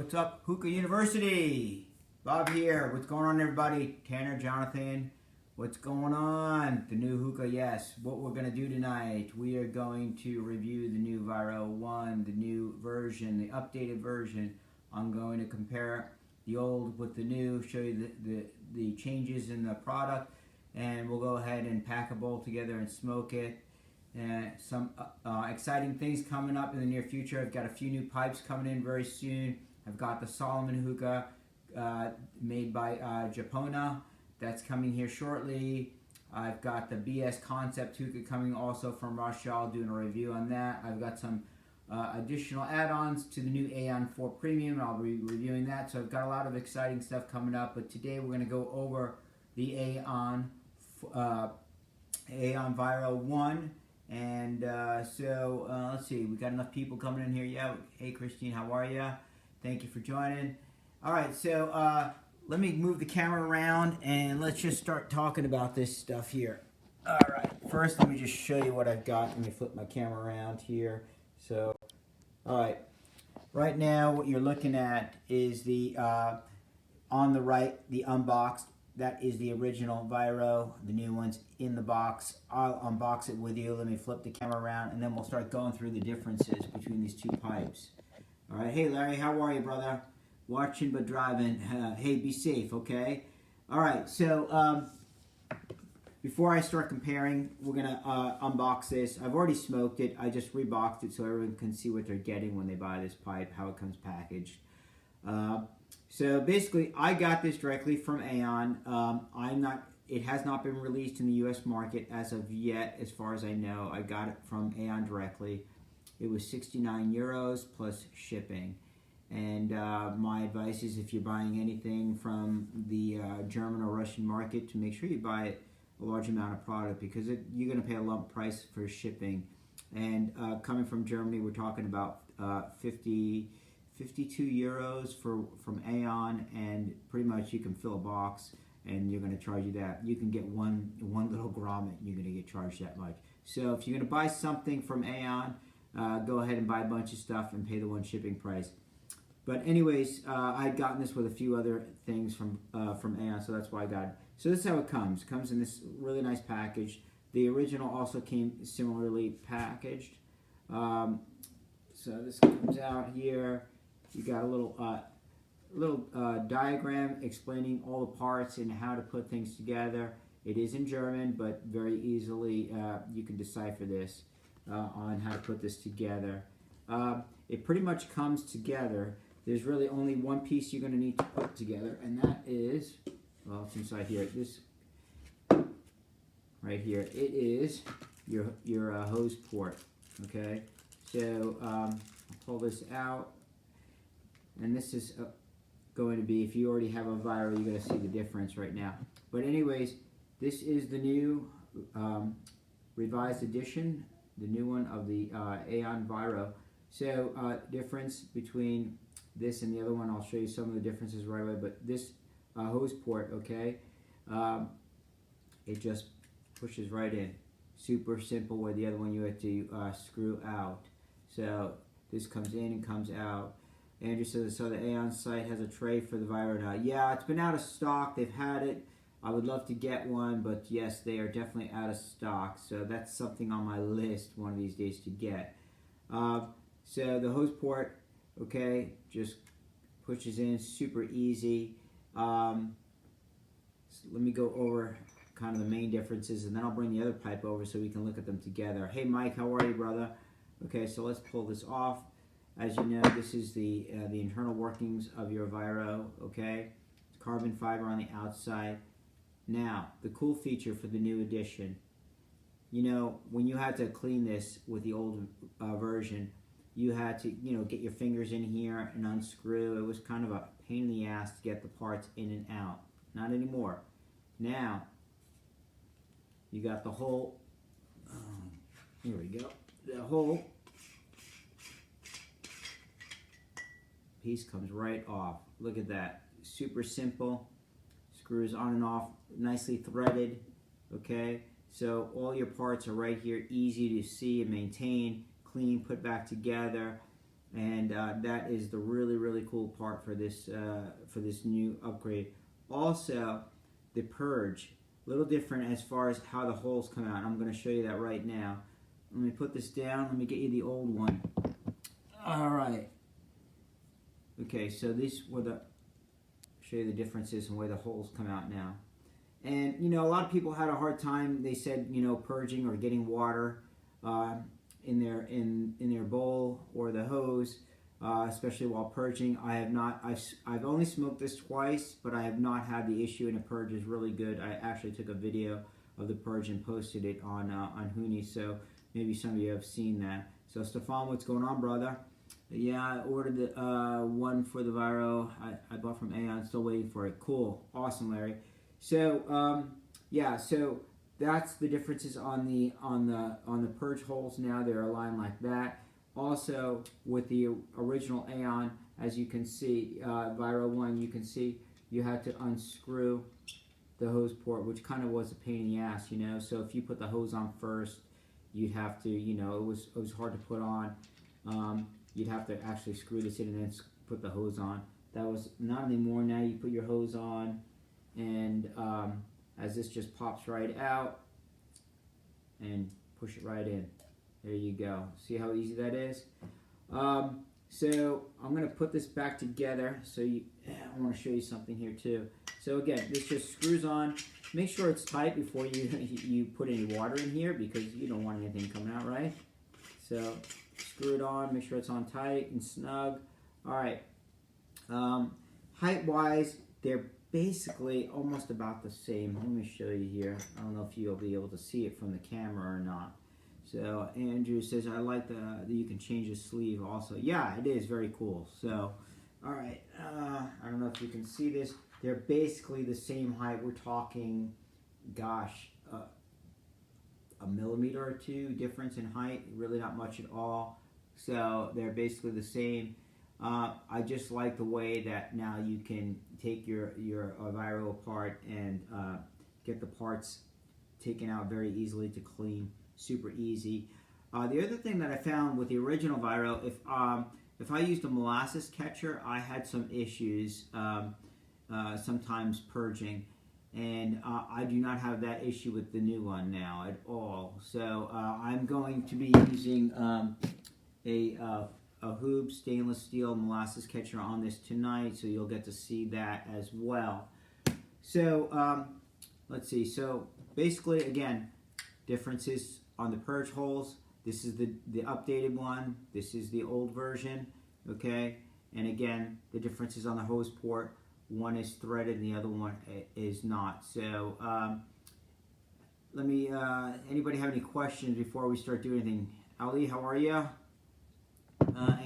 What's up, Hookah University? Bob here. What's going on, everybody? Tanner, Jonathan, what's going on? The new hookah, yes. What we're going to do tonight, we are going to review the new Vyro One, the new version, the updated version. I'm going to compare the old with the new, show you the changes in the product, and we'll go ahead and pack a bowl together and smoke it. And some exciting things coming up in the near future. I've got a few new pipes coming in very soon. I've got the Solomon hookah made by Japona. That's coming here shortly. I've got the BS Concept hookah coming also from Russia. I'll do a review on that. I've got some additional add-ons to the new Aeon 4 Premium. I'll be reviewing that. So I've got a lot of exciting stuff coming up. But today we're going to go over the Aeon Vyro One. And let's see, we got enough people coming in here. Yeah, hey Christine, how are you? Thank you for joining. All right, so let me move the camera around and let's just start talking about this stuff here. All right, first let me just show you what I've got. Let me flip my camera around here. So, all right, right now what you're looking at is the on the right, the unboxed. That is the original Vyro. The new one's in the box. I'll unbox it with you. Let me flip the camera around, and then we'll start going through the differences between these two pipes. All right. Hey, Larry, how are you, brother? Watching but driving. Hey, be safe, okay? All right. So before I start comparing, we're going to unbox this. I've already smoked it. I just reboxed it so everyone can see what they're getting when they buy this pipe, how it comes packaged. So basically, I got this directly from Aeon. It has not been released in the U.S. market as of yet, as far as I know. I got it from Aeon directly. It was 69 euros plus shipping. And my advice is if you're buying anything from the German or Russian market, to make sure you buy a large amount of product, because you're going to pay a lump price for shipping. And coming from Germany, we're talking about 52 euros from Aeon, and pretty much you can fill a box and you're going to charge you that. You can get one little grommet and you're going to get charged that much. So if you're going to buy something from Aeon, go ahead and buy a bunch of stuff and pay the one shipping price. But anyways, I'd gotten this with a few other things from Aeon, so that's why I got it. So this is how it comes. It comes in this really nice package. The original also came similarly packaged. So this comes out here. You got a little diagram explaining all the parts and how to put things together. It is in German, but very easily you can decipher this on how to put this together. It pretty much comes together. There's really only one piece you're going to need to put together, and that is, well, it's inside here. This right here. It is your hose port. Okay, so I'll pull this out. And this is going to be, if you already have a Vyro, you're going to see the difference right now. But anyways, this is the new revised edition, the new one of the Aeon Vyro. So difference between this and the other one, I'll show you some of the differences right away. But this hose port, okay, it just pushes right in. Super simple, where the other one you have to screw out. So this comes in and comes out. Andrew says, so the Aeon site has a tray for the Vyro now. Yeah, it's been out of stock. They've had it. I would love to get one, but yes, they are definitely out of stock. So that's something on my list one of these days to get. So the hose port, okay, just pushes in, super easy. So let me go over kind of the main differences, and then I'll bring the other pipe over so we can look at them together. Hey, Mike, how are you, brother? Okay, so let's pull this off. As you know, this is the internal workings of your Vyro, okay? It's carbon fiber on the outside. Now, the cool feature for the new edition, you know, when you had to clean this with the old version, you had to, you know, get your fingers in here and unscrew. It was kind of a pain in the ass to get the parts in and out. Not anymore. Now, you got the whole, here we go, the whole piece comes right off. Look at that. Super simple. Screws on and off, nicely threaded. Okay, so all your parts are right here, easy to see and maintain, clean, put back together. and that is the really cool part for this new upgrade. Also, the purge, a little different as far as how the holes come out. I'm going to show you that right now. Let me put this down. Let me get you the old one. All right. Okay, so these were the, show you the differences in the way the holes come out now. And you know, a lot of people had a hard time. They said, you know, purging or getting water in their bowl or the hose, especially while purging. I have not. I've only smoked this twice, but I have not had the issue, and the purge is really good. I actually took a video of the purge and posted it on Hooney, so maybe some of you have seen that. So Stefan, what's going on, brother? Yeah, I ordered the one for the Vyro. I bought from Aeon. Still waiting for it. Cool, awesome, Larry. So yeah, so that's the differences on the purge holes. Now they're aligned like that. Also with the original Aeon, as you can see, Vyro One, you can see you had to unscrew the hose port, which kind of was a pain in the ass, you know. So if you put the hose on first, you'd have to, you know, it was hard to put on. You'd have to actually screw this in and then put the hose on. That was not anymore. Now you put your hose on, and as this just pops right out and push it right in. There you go. See how easy that is? So I'm going to put this back together. So I want to show you something here too. So again, this just screws on. Make sure it's tight before you put any water in here, because you don't want anything coming out, right? So screw it on. Make sure it's on tight and snug. All right. Height-wise, they're basically almost about the same. Let me show you here. I don't know if you'll be able to see it from the camera or not. So Andrew says, I like that you can change the sleeve also. Yeah, it is very cool. So, all right. I don't know if you can see this. They're basically the same height. We're talking, gosh, a millimeter or two difference in height. Really not much at all. So they're basically the same. I just like the way that now you can take your Vyro apart and get the parts taken out very easily to clean. Super easy. The other thing that I found with the original Vyro, if I used a molasses catcher, I had some issues sometimes purging, and I do not have that issue with the new one now at all. So I'm going to be using a Hoob stainless steel molasses catcher on this tonight, so you'll get to see that as well. So let's see. So basically, again, differences on the purge holes. This is the updated one. This is the old version. Okay, and again, the differences on the hose port. One is threaded and the other one is not. So let me. Anybody have any questions before we start doing anything? Ali, how are you?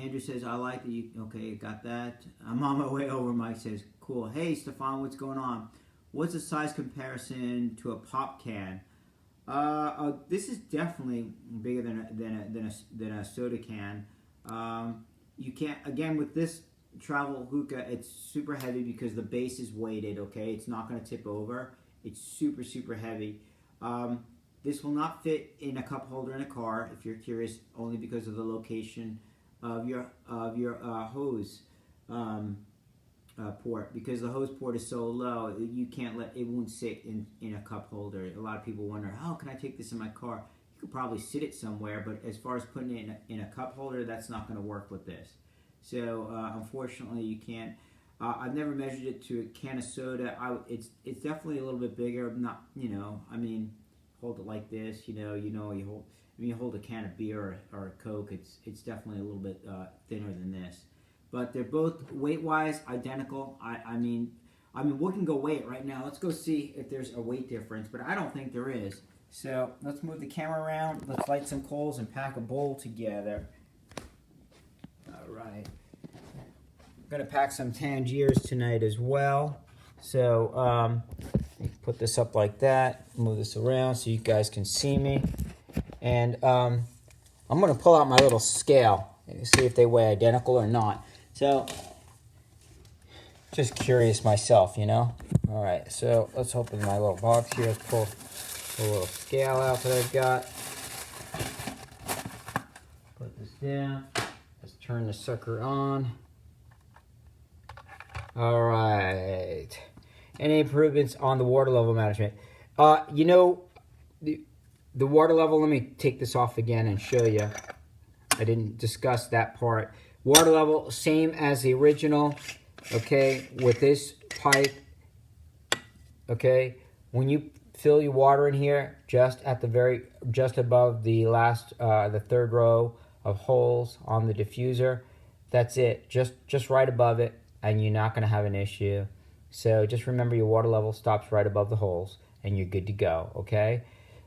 Andrew says, I like that you, okay, got that. I'm on my way over. Mike says, cool. Hey, Stefan, what's going on? What's the size comparison to a pop can? This is definitely bigger than a soda can. You can't, again, with this travel hookah, it's super heavy because the base is weighted, okay? It's not going to tip over. It's super heavy. This will not fit in a cup holder in a car, if you're curious, only because of the location of your hose port, because the hose port is so low, you can't it won't sit in a cup holder. A lot of people wonder, how can I take this in my car? You could probably sit it somewhere, but as far as putting it in a cup holder, that's not going to work with this. So unfortunately, you can't. I've never measured it to a can of soda. It's definitely a little bit bigger. Not, you know, I mean, hold it like this. You hold. I mean, you hold a can of beer or a Coke. It's definitely a little bit thinner than this. But they're both weight-wise identical. I mean, we can go weigh it right now. Let's go see if there's a weight difference, but I don't think there is. So let's move the camera around. Let's light some coals and pack a bowl together. All right. I'm gonna pack some Tangiers tonight as well. So put this up like that. Move this around so you guys can see me. And I'm gonna pull out my little scale and see if they weigh identical or not. So, just curious myself, you know. All right, so let's open my little box here. Let's pull a little scale out that I've got. Put this down. Let's turn the sucker on. All right. Any improvements on the water level management? You know, the water level, let me take this off again and show you. I didn't discuss that part. Water level, same as the original, okay, with this pipe, okay. When you fill your water in here, just above the last, the third row of holes on the diffuser, that's it, just right above it, and you're not gonna have an issue. So just remember your water level stops right above the holes and you're good to go, okay?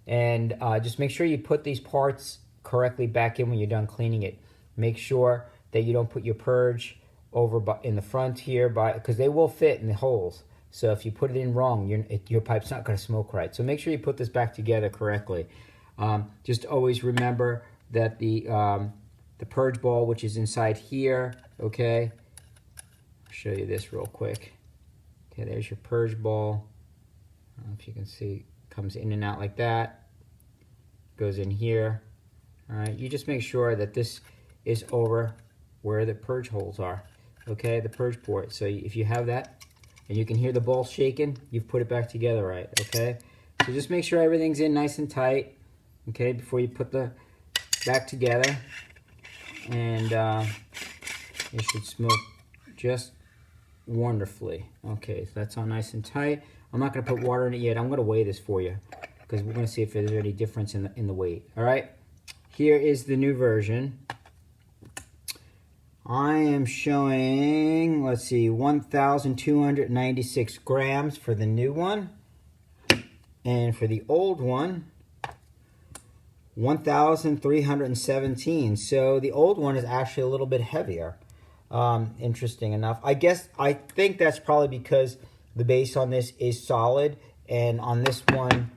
And just make sure you put these parts correctly back in when you're done cleaning it. Make sure that you don't put your purge over in the front here, because they will fit in the holes. So if you put it in wrong, your pipe's not gonna smoke right. So make sure you put this back together correctly. Just always remember that the purge ball, which is inside here, okay? I'll show you this real quick. Okay, there's your purge ball. I don't know if you can see, comes in and out like that. Goes in here. All right, you just make sure that this is over where the purge holes are. Okay, the purge port. So if you have that, and you can hear the ball shaking, you've put it back together right, okay? So just make sure everything's in nice and tight, okay, before you put the back together. And it should smoke just wonderfully. Okay, so that's all nice and tight. I'm not going to put water in it yet. I'm going to weigh this for you because we're going to see if there's any difference in the weight. All right, here is the new version. I am showing, let's see, 1,296 grams for the new one, and for the old one, 1,317. So the old one is actually a little bit heavier. Interesting enough. I think that's probably because the base on this is solid, and on this one,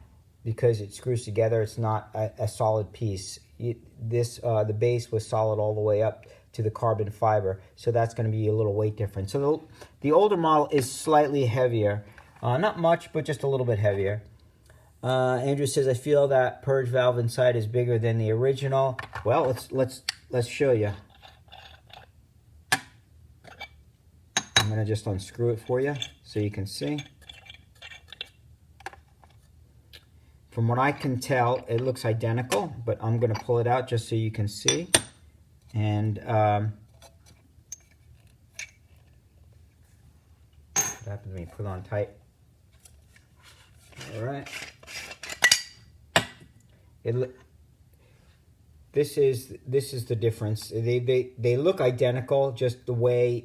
because it screws together, it's not a solid piece. The base was solid all the way up to the carbon fiber, so that's going to be a little weight difference. So the older model is slightly heavier, not much, but just a little bit heavier. Andrew says, I feel that purge valve inside is bigger than the original. Well, let's show you. I'm going to just unscrew it for you so you can see. From what I can tell, it looks identical, but I'm going to pull it out just so you can see. And what happens when you put it on tight? All right. This is the difference. They look identical, just the way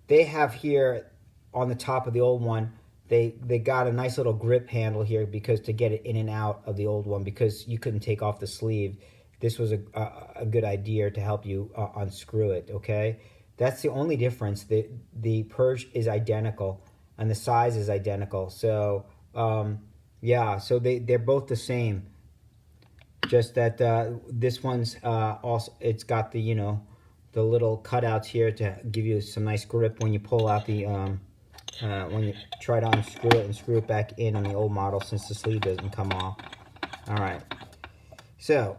they have here on the top of the old one. They got a nice little grip handle here because to get it in and out of the old one, because you couldn't take off the sleeve. This was a good idea to help you unscrew it. Okay, that's the only difference. The purge is identical and the size is identical. So yeah, so they're both the same. Just that this one's also, it's got the, you know, the little cutouts here to give you some nice grip when you pull out the when you try to unscrew it and screw it back in on the old model, since the sleeve doesn't come off. All right, so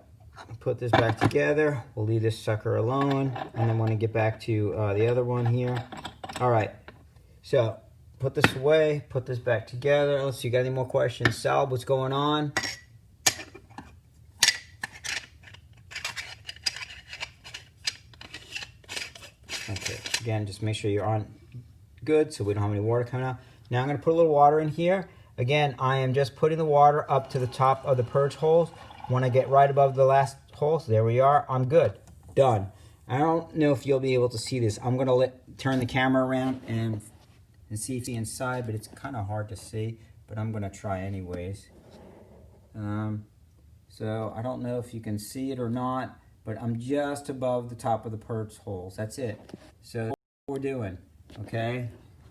put this back together. We'll leave this sucker alone, and then when I get back to the other one here. All right, so put this away, put this back together. Let's see, you got any more questions? Sal, what's going on? Okay, again, just make sure you're on good so we don't have any water coming out. Now I'm going to put a little water in here. Again, I am just putting the water up to the top of the purge holes. When I get right above the last holes, there we are, I'm good. Done. I don't know if you'll be able to see this. I'm going to turn the camera around and see if the inside, but it's kind of hard to see, but I'm going to try anyways. So I don't know if you can see it or not, but I'm just above the top of the purge holes. That's it. So that's what we're doing, okay?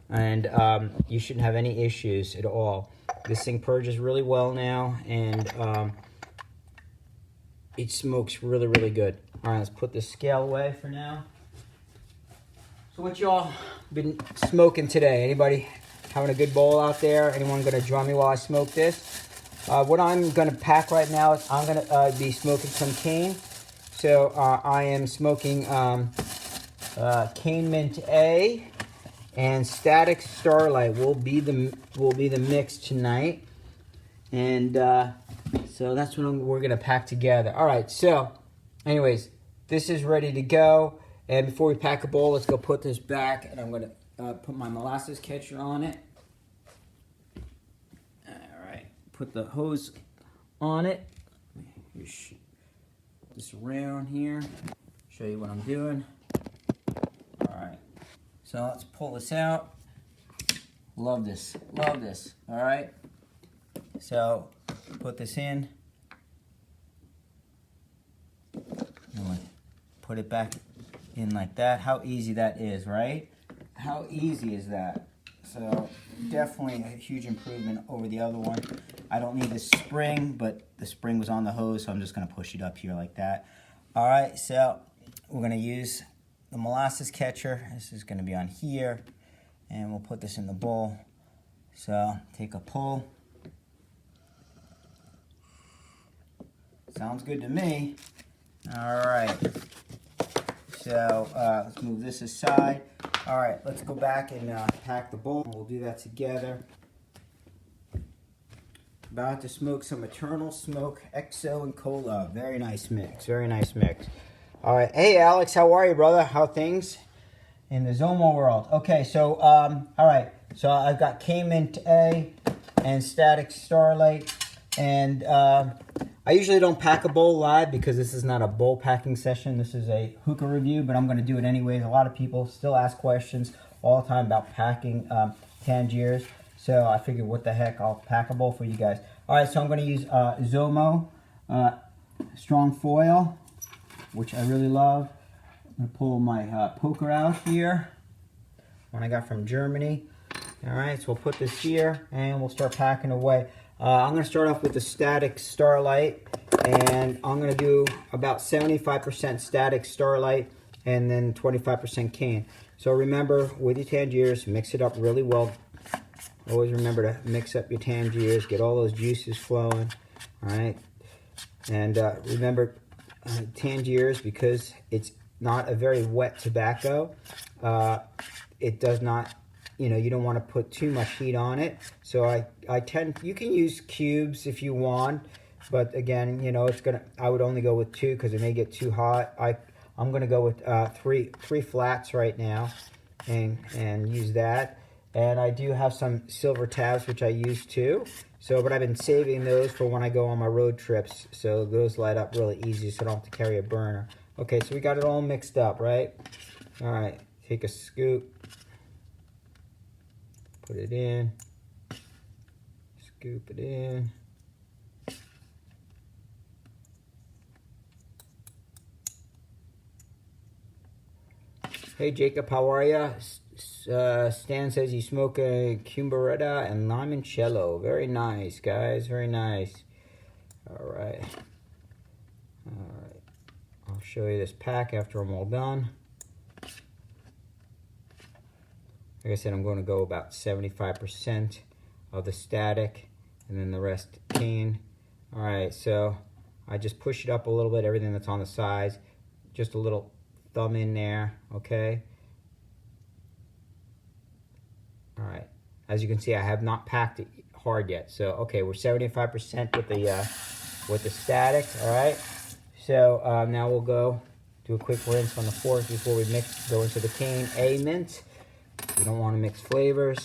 And you shouldn't have any issues at all. This thing purges really well now, and it smokes really, really good. All right, let's put this scale away for now. So what y'all been smoking today? Anybody having a good bowl out there? Anyone gonna join me while I smoke this? What I'm gonna pack right now is I'm gonna be smoking some cane. So I am smoking Cane Mint A and Static Starlight will be the mix tonight, and so that's what we're gonna pack together. All right, so anyways, this is ready to go. And before we pack a bowl, let's go put this back, and I'm gonna put my molasses catcher on it. All right, put the hose on it. Push this around here. Show you what I'm doing. All right, so let's pull this out. Love this, love this. All right, so put this in. And put it back in like that. How easy that is, right? How easy is that? So definitely a huge improvement over the other one. I don't need this spring, but the spring was on the hose, so I'm just gonna push it up here like that. All right, so we're gonna use the molasses catcher. This is gonna be on here, and we'll put this in the bowl. So take a pull. Sounds good to me. All right. So let's move this aside. All right, let's go back and pack the bowl. We'll do that together. About to smoke some Eternal Smoke XO and Cola. Very nice mix, very nice mix. All right, hey Alex, how are you, brother? How things in the Zomo world? Okay, so all right, so I've got Cane Mint A and Static Starlight, and I usually don't pack a bowl live because this is not a bowl packing session. This is a hookah review, but I'm going to do it anyways. A lot of people still ask questions all the time about packing Tangiers. So I figured, what the heck, I'll pack a bowl for you guys. All right, so I'm going to use Zomo strong foil, which I really love. I'm going to pull my poker out here, one I got from Germany. All right, so we'll put this here, and we'll start packing away. I'm going to start off with the Static Starlight, and I'm going to do about 75% Static Starlight and then 25% cane. So remember, with your Tangiers, mix it up really well. Always remember to mix up your Tangiers, get all those juices flowing, all right? And remember, Tangiers, because it's not a very wet tobacco, it does not, you know, you don't want to put too much heat on it. So you can use cubes if you want, but again, you know, I would only go with 2 because it may get too hot. I'm gonna go with three flats right now, and use that. And I do have some silver tabs which I use too. So, but I've been saving those for when I go on my road trips. So those light up really easy, so I don't have to carry a burner. Okay, so we got it all mixed up, right? All right, take a scoop. Put it in, scoop it in. Hey Jacob, how are ya? Stan says you smoke a Cumberetta and limoncello. Very nice, guys, very nice. All right. I'll show you this pack after I'm all done. Like I said, I'm going to go about 75% of the static and then the rest cane. All right, so I just push it up a little bit, everything that's on the sides, just a little thumb in there, okay? All right, as you can see, I have not packed it hard yet. So, okay, we're 75% with the static, all right? So now we'll go do a quick rinse on the fork before we go into the cane A mint. You don't want to mix flavors.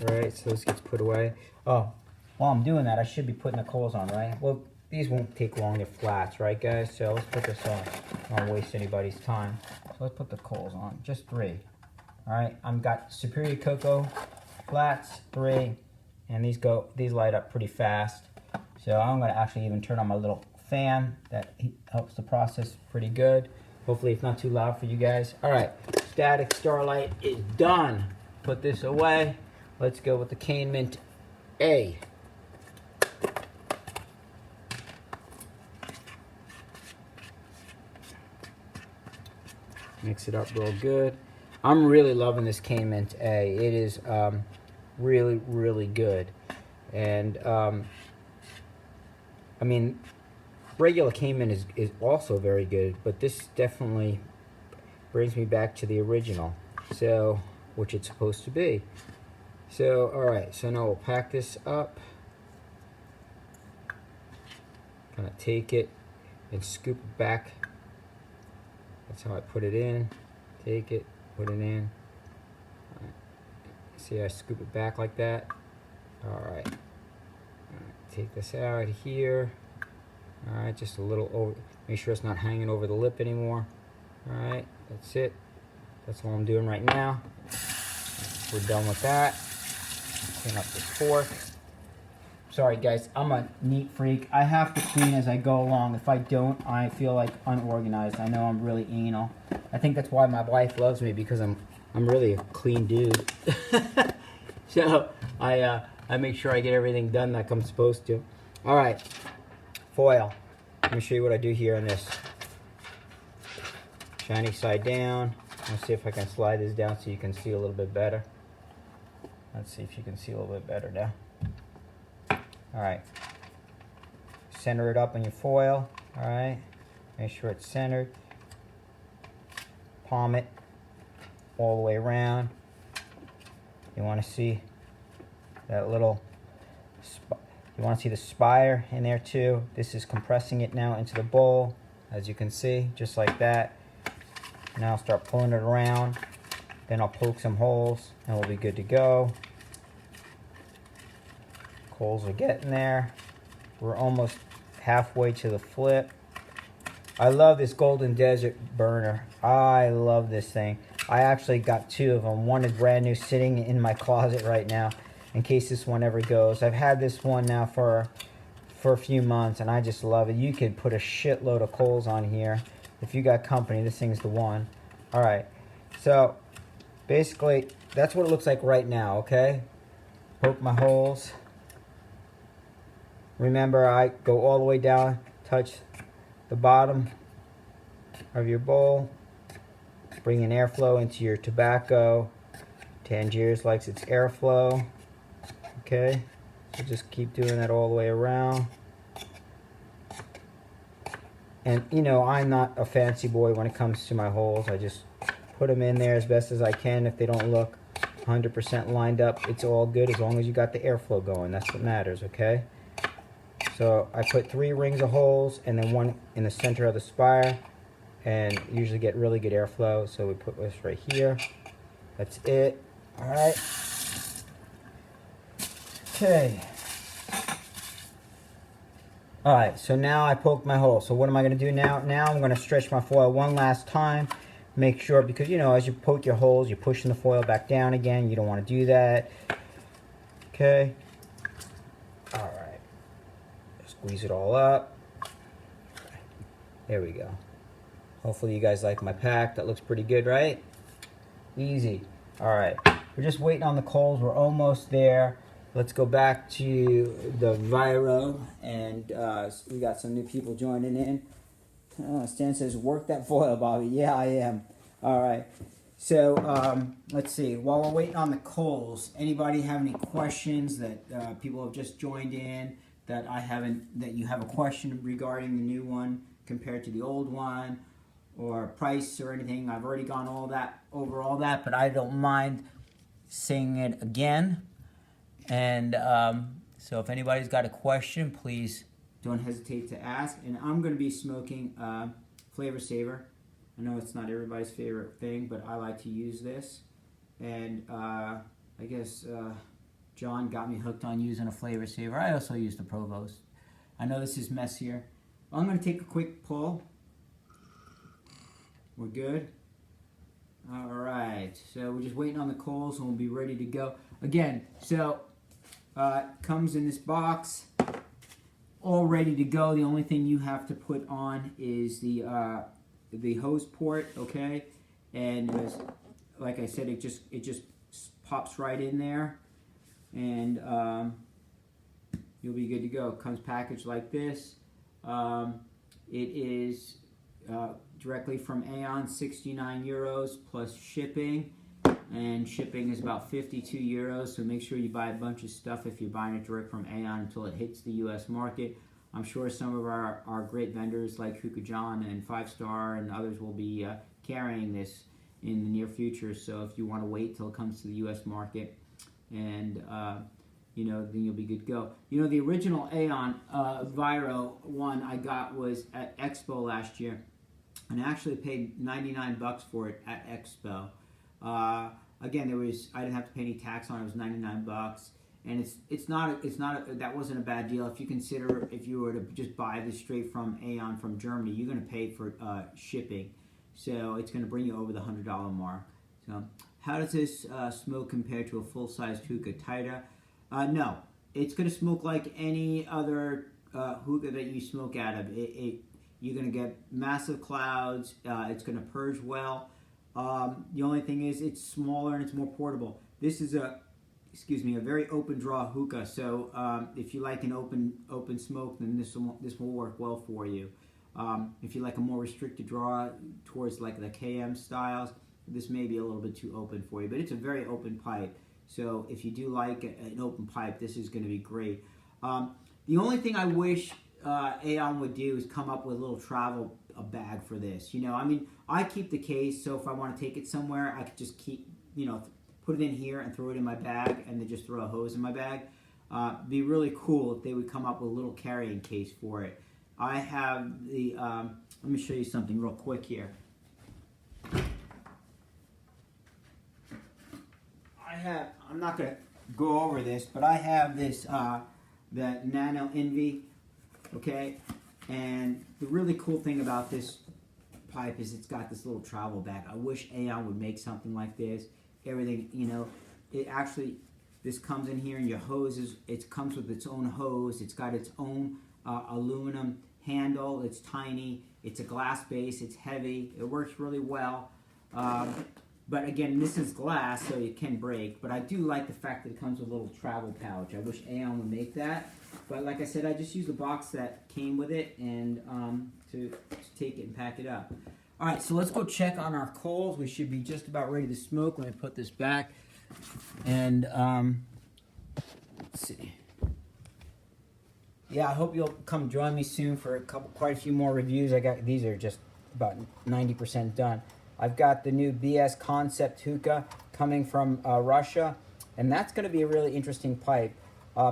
All right, so this gets put away. Oh, while I'm doing that, I should be putting the coals on, right? Well, these won't take long, they're flats, right, guys? So let's put this on. I don't waste anybody's time. So let's put the coals on, just 3. All right, I've got Superior Cocoa flats, 3, and these light up pretty fast. So I'm gonna actually even turn on my little fan that helps the process pretty good. Hopefully it's not too loud for you guys. All right, Static Starlight is done. Put this away. Let's go with the Cane Mint A. Mix it up real good. I'm really loving this Cane Mint A. It is really, really good. And I mean, regular Cane Mint is also very good, but this definitely brings me back to the original, so which it's supposed to be. So all right, so now we'll pack this up. Gonna take it and scoop it back. That's how I put it in. Take it, put it in. Right. See, I scoop it back like that. All right. Take this out here. All right, just a little over. Make sure it's not hanging over the lip anymore. All right, that's it. That's all I'm doing right now. We're done with that. Clean up this fork. Sorry guys, I'm a neat freak. I have to clean as I go along. If I don't, I feel like unorganized. I know I'm really anal. I think that's why my wife loves me, because I'm really a clean dude. So I make sure I get everything done like I'm supposed to. All right, foil. Let me show you what I do here on this. Shiny side down. Let's see if I can slide this down so you can see a little bit better. Let's see if you can see a little bit better now. All right, center it up on your foil. All right, make sure it's centered. Palm it all the way around. You want to see that little, you want to see the spire in there too. This is compressing it now into the bowl, as you can see, just like that. Now I'll start pulling it around. Then I'll poke some holes and we'll be good to go. Coals are getting there. We're almost halfway to the flip. I love this Golden Desert burner. I love this thing. I actually got 2 of them. One is brand new, sitting in my closet right now, in case this one ever goes. I've had this one now for a few months, and I just love it. You could put a shitload of coals on here. If you got company, this thing's the one. All right. So basically, that's what it looks like right now, okay? Poke my holes. Remember, I go all the way down, touch the bottom of your bowl, bring in airflow into your tobacco. Tangiers likes its airflow. Okay, so just keep doing that all the way around. And you know, I'm not a fancy boy when it comes to my holes. I just put them in there as best as I can. If they don't look 100% lined up, it's all good as long as you got the airflow going. That's what matters, okay? So I put 3 rings of holes and then 1 in the center of the spire, and usually get really good airflow. So we put this right here. That's it. All right. Okay. All right, so now I poked my hole. So what am I going to do now? Now I'm going to stretch my foil one last time. Make sure, because you know, as you poke your holes, you're pushing the foil back down again. You don't want to do that. Okay. All right. Squeeze it all up. There we go. Hopefully you guys like my pack. That looks pretty good, right? Easy. All right. We're just waiting on the coals. We're almost there. Let's go back to the Vyro, and we got some new people joining in. Stan says, work that foil, Bobby. Yeah, I am. All right. So let's see. While we're waiting on the coals, anybody have any questions that people have just joined in that I haven't, that you have a question regarding the new one compared to the old one, or price or anything? I've already gone over all that, but I don't mind saying it again. And so if anybody's got a question, please don't hesitate to ask. And I'm going to be smoking Flavor Saver. I know it's not everybody's favorite thing, but I like to use this. And I guess John got me hooked on using a Flavor Saver. I also use the Provost. I know this is messier. I'm going to take a quick pull. We're good. All right. So we're just waiting on the coals, and we'll be ready to go. Again, so it comes in this box, all ready to go. The only thing you have to put on is the hose port, okay? And like I said, it just pops right in there, and you'll be good to go. It comes packaged like this. It is directly from Aeon, 69 euros plus shipping. And shipping is about 52 euros, so make sure you buy a bunch of stuff if you're buying it direct from Aeon until it hits the US market. I'm sure some of our great vendors like Hookah John and 5 Star and others will be carrying this in the near future. So if you want to wait till it comes to the U.S. market, and then you'll be good to go. The original Aeon Vyro One I got was at Expo last year, and I actually paid $99 for it at Expo. Again, I didn't have to pay any tax on it. It was $99, and that wasn't a bad deal. If you consider, if you were to just buy this straight from Aeon from Germany, you're going to pay for shipping, so it's going to bring you over the $100 mark. So, how does this smoke compare to a full-sized hookah? Tighter? No, it's going to smoke like any other hookah that you smoke out of. You're going to get massive clouds. It's going to purge well. The only thing is it's smaller and it's more portable. This is a very open draw hookah. So if you like an open smoke, then this will work well for you. If you like a more restricted draw towards like the KM styles, this may be a little bit too open for you. But it's a very open pipe. So if you do like an open pipe, this is going to be great. The only thing I wish Aeon would do is come up with a little travel bag for this. I keep the case, so if I want to take it somewhere, I could just put it in here and throw it in my bag, and then just throw a hose in my bag. It'd be really cool if they would come up with a little carrying case for it. I have the, let me show you something real quick here. I'm not going to go over this, but I have this, the Nano Envy, okay? And the really cool thing about this pipe is it's got this little travel bag. I wish Aeon would make something like this. Everything, this comes in here and your hoses, it comes with its own hose. It's got its own aluminum handle. It's tiny. It's a glass base. It's heavy. It works really well. But again, this is glass, so it can break. But I do like the fact that it comes with a little travel pouch. I wish Aeon would make that. But like I said, I just used the box that came with it and to take it and pack it up. All right, so let's go check on our coals. We should be just about ready to smoke. Let me put this back. And let's see. Yeah, I hope you'll come join me soon for quite a few more reviews. These are just about 90% done. I've got the new BS Concept hookah coming from Russia, and that's going to be a really interesting pipe.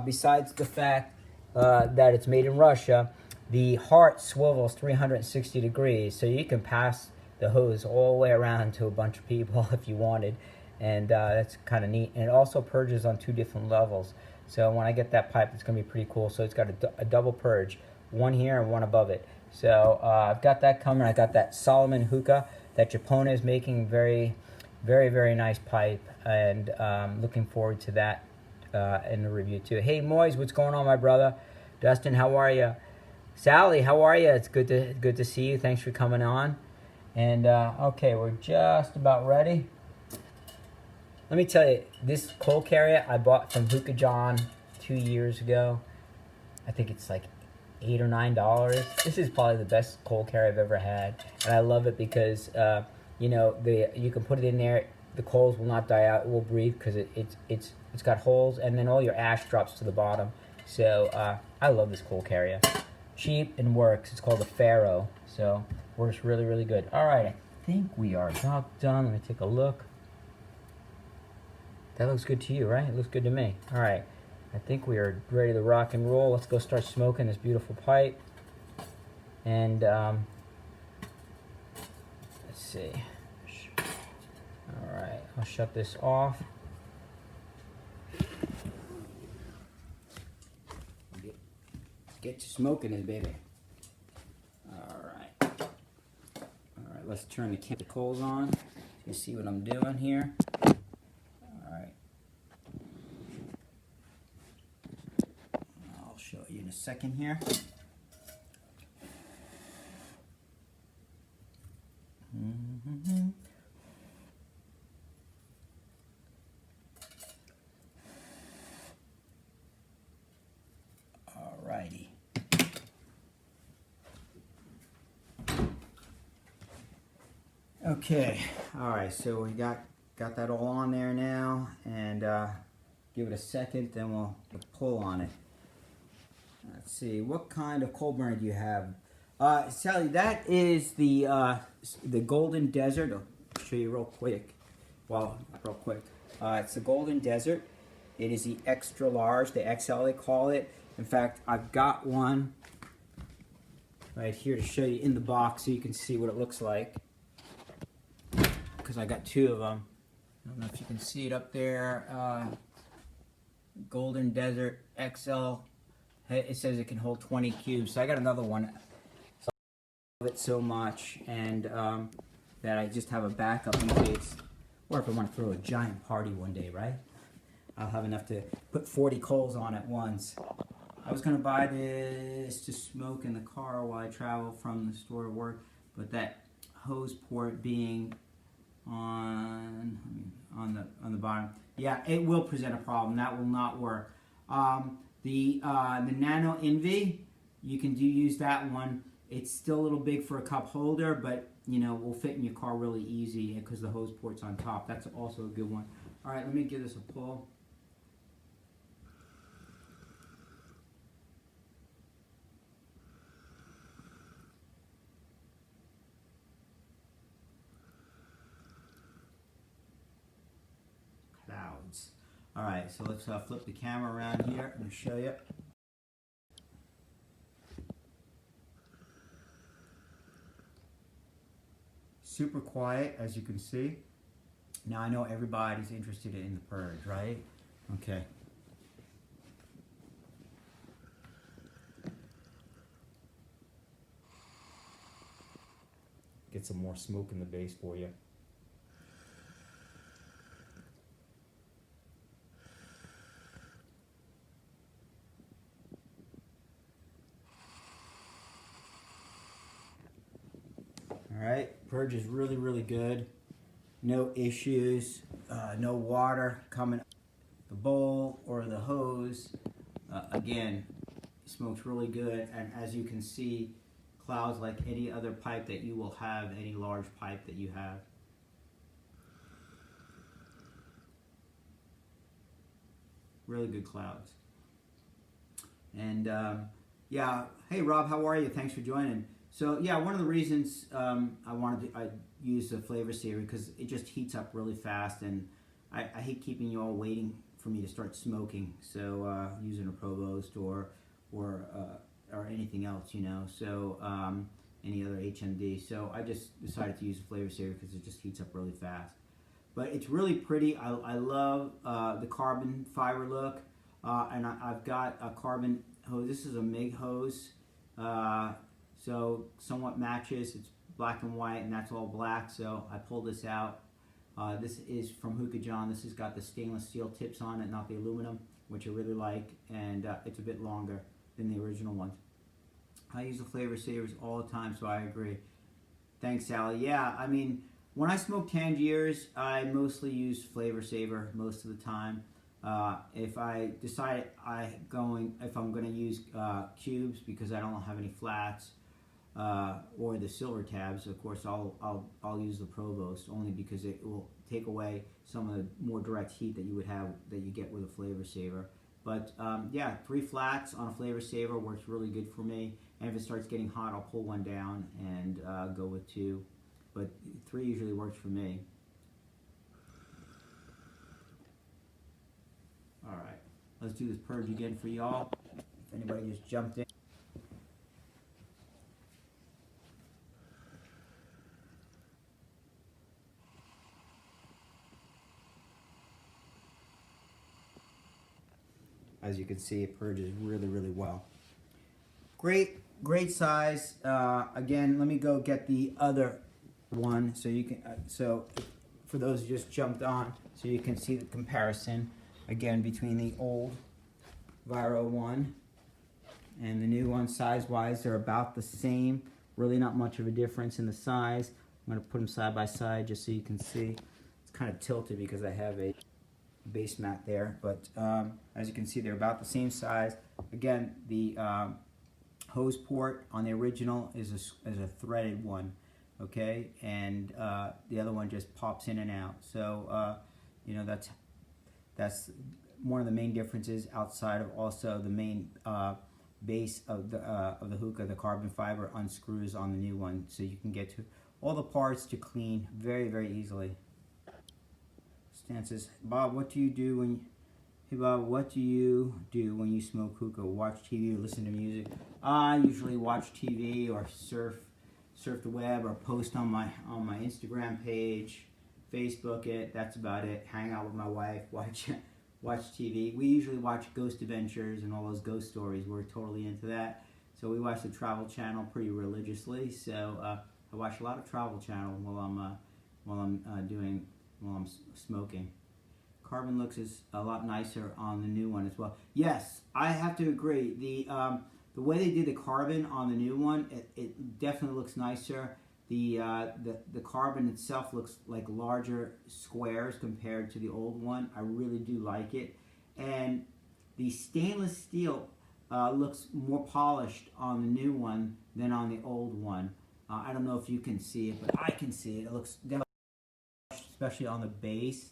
Besides the fact that it's made in Russia, the heart swivels 360 degrees, so you can pass the hose all the way around to a bunch of people if you wanted, and that's kind of neat. And it also purges on 2 different levels, so when I get that pipe, it's going to be pretty cool. So it's got a double purge, one here and one above it. So I've got that coming. I got that Solomon hookah that Japona is making. Very, very, very nice pipe, and looking forward to that in the review too. Hey Moise, what's going on, my brother? Dustin, how are you? Sally, how are you? It's good to see you. Thanks for coming on. And okay, we're just about ready. Let me tell you, this coal carrier I bought from Hookah John 2 years ago. I think it's like $8 or $9. This is probably the best coal carrier I've ever had, and I love it because you can put it in there. The coals will not die out; it will breathe because it's got holes, and then all your ash drops to the bottom. So I love this coal carrier. Cheap and works. It's called a Pharaoh, so works really, really good. All right, I think we are about done. Let me take a look. That looks good to you, right? It looks good to me. All right. I think we are ready to rock and roll. Let's go start smoking this beautiful pipe. And let's see. All right, I'll shut this off. Get to smoking this baby. All right, let's turn the coals on. You see what I'm doing here. Show you in a second here. All righty. Okay. All right. So we got that all on there now, and give it a second, then we'll pull on it. Let's see, what kind of coal burner do you have? Sally, that is the Golden Desert. I'll show you real quick. It's the Golden Desert. It is the extra large, the XL they call it. In fact, I've got one right here to show you in the box so you can see what it looks like. Because I got two of them. I don't know if you can see it up there. Golden Desert XL. It says it can hold 20 cubes. So I got another one. So I love it so much, and that I just have a backup in case, or if I want to throw a giant party one day, right? I'll have enough to put 40 coals on at once. I was going to buy this to smoke in the car while I travel from the store to work, but that hose port being on the bottom, yeah, it will present a problem. That will not work. The Nano Envy, you can use that one. It's still a little big for a cup holder, but you know, will fit in your car really easy because the hose port's on top. That's also a good one. All right, let me give this a pull. Clouds. All right, so let's flip the camera around here and show you. Super quiet, as you can see. Now I know everybody's interested in the purge, right? Okay. Get some more smoke in the base for you. Alright, purge is really, really good. No issues, no water coming the bowl or the hose. Again, smokes really good, and as you can see, clouds like any other pipe that you will have, any large pipe that you have. Really good clouds. And yeah, hey Rob, how are you? Thanks for joining. So yeah, one of the reasons I use the flavor saver because it just heats up really fast, and I hate keeping you all waiting for me to start smoking. So using a Provost or anything else, you know. So any other HMD. So I just decided to use a flavor saver because it just heats up really fast. But it's really pretty. I love the carbon fiber look, and I've got a carbon hose. This is a MIG hose. So somewhat matches. It's black and white, and that's all black. So I pulled this out. This is from Hookah John. This has got the stainless steel tips on it, not the aluminum, which I really like, and it's a bit longer than the original ones. I use the flavor savers all the time, so I agree. Thanks, Sally. Yeah, I mean, when I smoke Tangiers, I mostly use flavor saver most of the time. If I decide if I'm going to use cubes because I don't have any flats, or the silver tabs, of course, I'll use the Provost only because it will take away some of the more direct heat that you would have that you get with a flavor saver. But yeah, 3 flats on a flavor saver works really good for me. And if it starts getting hot, I'll pull one down and go with 2. But 3 usually works for me. All right, let's do this purge again for y'all. If anybody just jumped in. As you can see, it purges really, really well. Great size. Again, let me go get the other one so you can. So for those who just jumped on, so you can see the comparison again between the old Vyro One and the new one. Size-wise, they're about the same. Really, not much of a difference in the size. I'm going to put them side by side just so you can see. It's kind of tilted because I have a base mat there, but as you can see, they're about the same size. Again, the hose port on the original is a threaded one, okay, and the other one just pops in and out. So you know, that's one of the main differences outside of also the main base of the hookah, the carbon fiber unscrews on the new one, so you can get to all the parts to clean very, very easily. Stan says, Bob, what do you do when Hey Bob, what do you do when you smoke hookah? Watch TV or listen to music? I usually watch TV or surf the web or post on my Instagram page, Facebook it. That's about it. Hang out with my wife, watch TV. We usually watch Ghost Adventures and all those ghost stories. We're totally into that. So we watch the Travel Channel pretty religiously. So I watch a lot of Travel Channel while I'm smoking. Carbon looks is a lot nicer on the new one as well. Yes, I have to agree. The way they did the carbon on the new one, it definitely looks nicer. The carbon itself looks like larger squares compared to the old one. I really do like it. And the stainless steel looks more polished on the new one than on the old one. I don't know if you can see it, but I can see it. It looks definitely, especially on the base.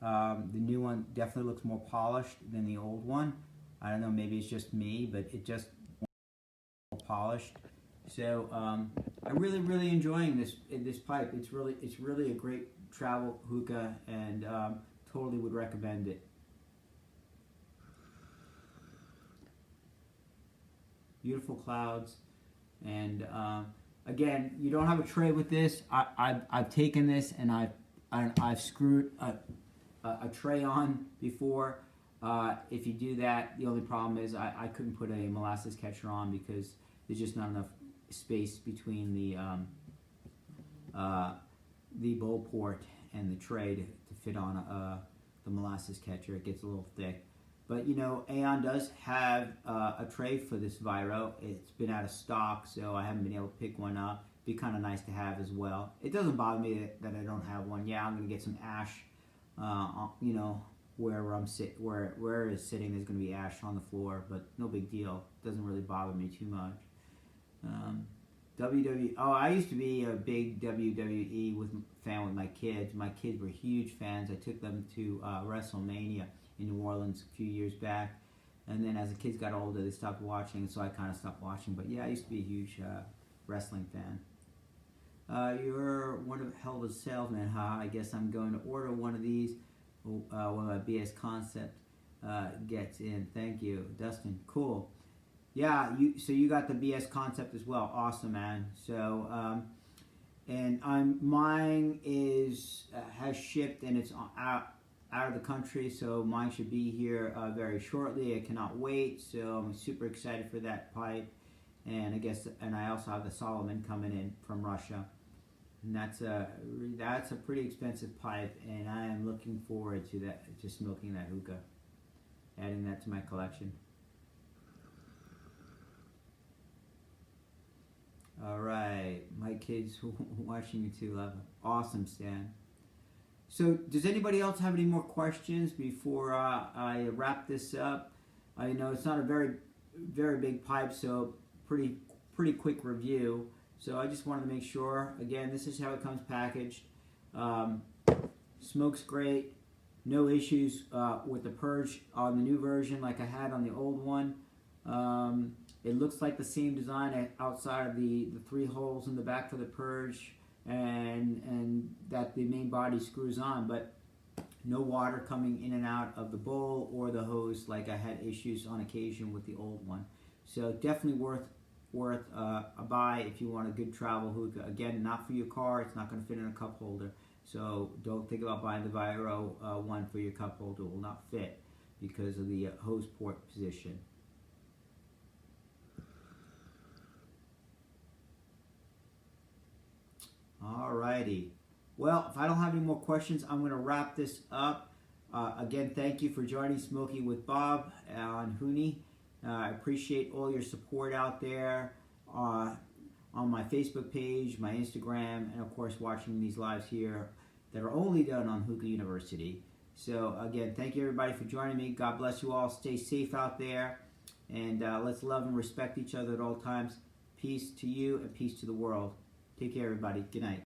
The new one definitely looks more polished than the old one. I don't know, maybe it's just me, but it just more polished. So I'm really enjoying this pipe. It's really a great travel hookah, and totally would recommend it. Beautiful clouds, and again, you don't have a tray with this. I've taken this and I've screwed a tray on before. If you do that, the only problem is I couldn't put a molasses catcher on because there's just not enough space between the bowl port and the tray to fit on the molasses catcher. It gets a little thick. But you know, Aeon does have a tray for this Vyro. It's been out of stock, so I haven't been able to pick one up. Be kind of nice to have as well. It doesn't bother me that I don't have one. Yeah, I'm gonna get some ash. You know, where it's sitting, there's gonna be ash on the floor, but no big deal. It doesn't really bother me too much. Oh, I used to be a big WWE fan with my kids. My kids were huge fans. I took them to WrestleMania in New Orleans a few years back, and then as the kids got older, they stopped watching, so I kind of stopped watching. But yeah, I used to be a huge wrestling fan. You're one hell of a salesman, huh? I guess I'm going to order one of these when my BS Concept gets in. Thank you, Dustin. Cool. Yeah, so you got the BS Concept as well. Awesome, man. So and mine has shipped and it's out of the country, so mine should be here very shortly. I cannot wait. So I'm super excited for that pipe. And I also have the Solomon coming in from Russia, and that's a pretty expensive pipe, and I am looking forward to that, to smoking that hookah, adding that to my collection. All right, my kids watching you too, love it. Awesome, Stan. So, does anybody else have any more questions before I wrap this up? I know it's not a very big pipe, so pretty quick review. So I just wanted to make sure, again, this is how it comes packaged. Smokes great, no issues with the purge on the new version like I had on the old one. It looks like the same design outside of the 3 holes in the back for the purge, and that the main body screws on, but no water coming in and out of the bowl or the hose like I had issues on occasion with the old one. So definitely worth a buy if you want a good travel hookah. Again, not for your car. It's not going to fit in a cup holder. So don't think about buying the Vyro One for your cup holder. It will not fit because of the hose port position. Alrighty. Well, if I don't have any more questions, I'm going to wrap this up. Again, thank you for joining Smoking with Bob on Hooney. I appreciate all your support out there on my Facebook page, my Instagram, and of course watching these lives here that are only done on Hookah University. So again, thank you everybody for joining me. God bless you all. Stay safe out there, and let's love and respect each other at all times. Peace to you and peace to the world. Take care, everybody. Good night.